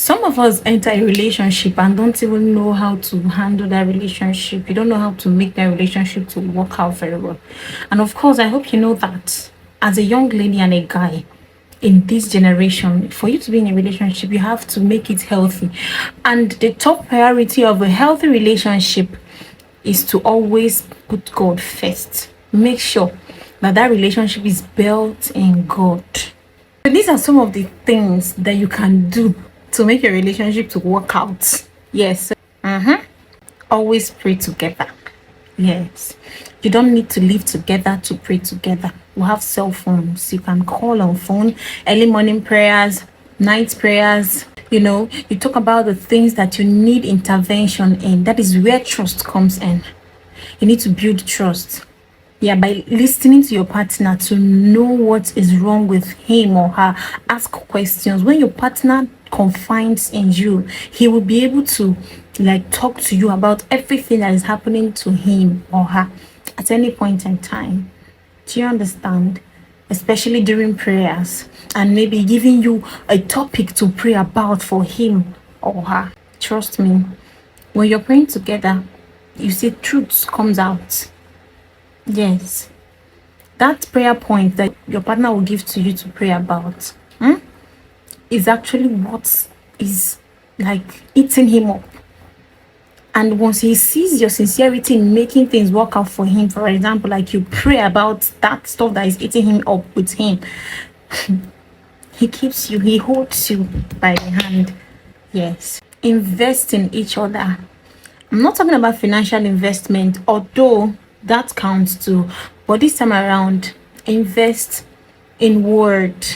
Some of us enter a relationship and don't even know how to handle that relationship. You don't know how to make that relationship to work out very well. And of course, I hope you know that as a young lady and a guy in this generation, for you to be in a relationship, you have to make it healthy. And the top priority of a healthy relationship is to always put God first. Make sure that that relationship is built in God. So these are some of the things that you can do to make your relationship to work out. Yes. Always pray together. Yes. You don't need to live together to pray together. We have cell phones. You can call on phone, early morning prayers, night prayers. You talk about the things that you need intervention in. That is where trust comes in. You need to build trust. Yeah, by listening to your partner to know what is wrong with him or her. Ask questions. When your partner confides in you, he will be able to talk to you about everything that is happening to him or her at any point in time. Do you understand? Especially during prayers, and maybe giving you a topic to pray about for him or her. Trust me, when you're praying together, you see truth comes out. Yes, that prayer point that your partner will give to you to pray about is actually what is eating him up. And once he sees your sincerity in making things work out for him, for example, you pray about that stuff that is eating him up with him, he keeps you, he holds you by the hand. Yes, invest in each other. I'm not talking about financial investment, although that counts too, but this time around, invest in word,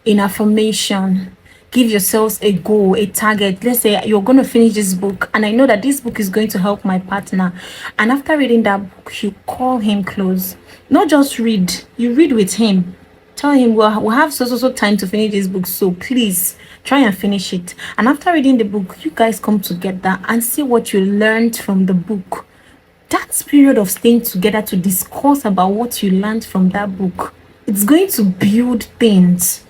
in affirmation. Give yourselves a goal, a target. Let's say you're going to finish this book, and I know that this book is going to help my partner, and after reading that book, you call him close. Not just read, you read with him. Tell him, well, we'll have so time to finish this book, so please try and finish it. And after reading the book, you guys come together and see what you learned from the book. That period of staying together to discuss about what you learned from that book, it's going to build things.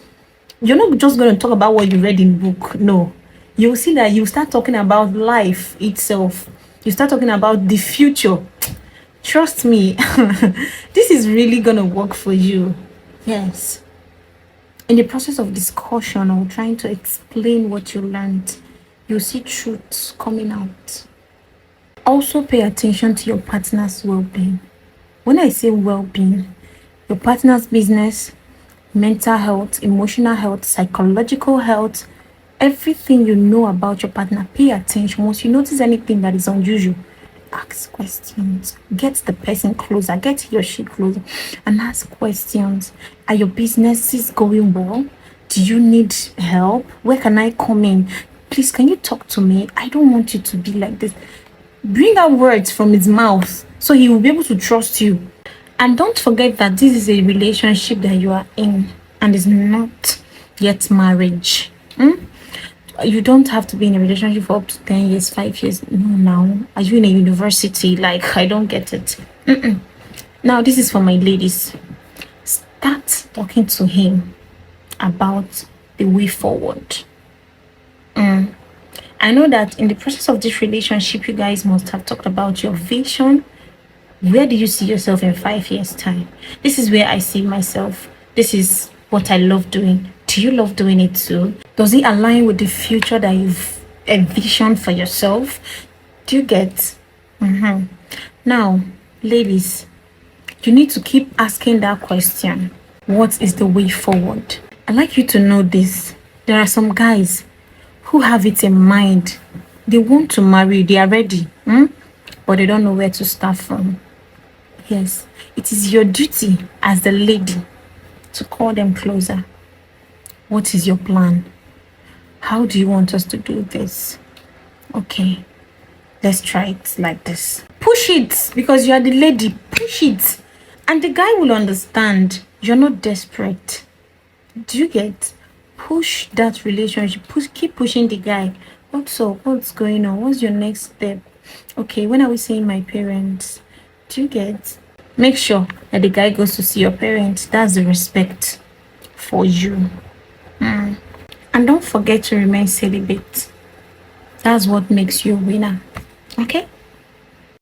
You're not just going to talk about what you read in the book. No, you'll see that you start talking about life itself. You start talking about the future. Trust me, this is really going to work for you. Yes. In the process of discussion or trying to explain what you learned, you'll see truths coming out. Also pay attention to your partner's well-being. When I say well-being, your partner's business, mental health, emotional health, psychological health, everything you know about your partner, pay attention. Once you notice anything that is unusual, ask questions. Get the person closer, get he or she closer, and ask questions. Are your businesses going well? Do you need help? Where can I come in? Please, can you talk to me? I don't want you to be like this. Bring out words from his mouth so he will be able to trust you. And don't forget that this is a relationship that you are in and is not yet marriage. You don't have to be in a relationship for up to 10 years, 5 years. No, now. Are you in a university? I don't get it. Now, this is for my ladies. Start talking to him about the way forward. I know that in the process of this relationship, you guys must have talked about your vision. Where do you see yourself in 5 years' time? This is where I see myself. This is what I love doing. Do you love doing it too? Does it align with the future that you've envisioned for yourself? Do you get? Now, ladies, you need to keep asking that question. What is the way forward? I'd like you to know this. There are some guys who have it in mind. They want to marry, they are ready, but they don't know where to start from. Yes, it is your duty as the lady to call them closer. What is your plan? How do you want us to do this? Okay, let's try it like this. Push it, because you are the lady. Push it, and the guy will understand you're not desperate. Do you get? Push that relationship. Keep pushing the guy. What's up? What's going on? What's your next step? Okay, when are we seeing my parents? Do you get? Make sure that the guy goes to see your parents. That's the respect for you. And don't forget to remain celibate. That's what makes you a winner. Okay?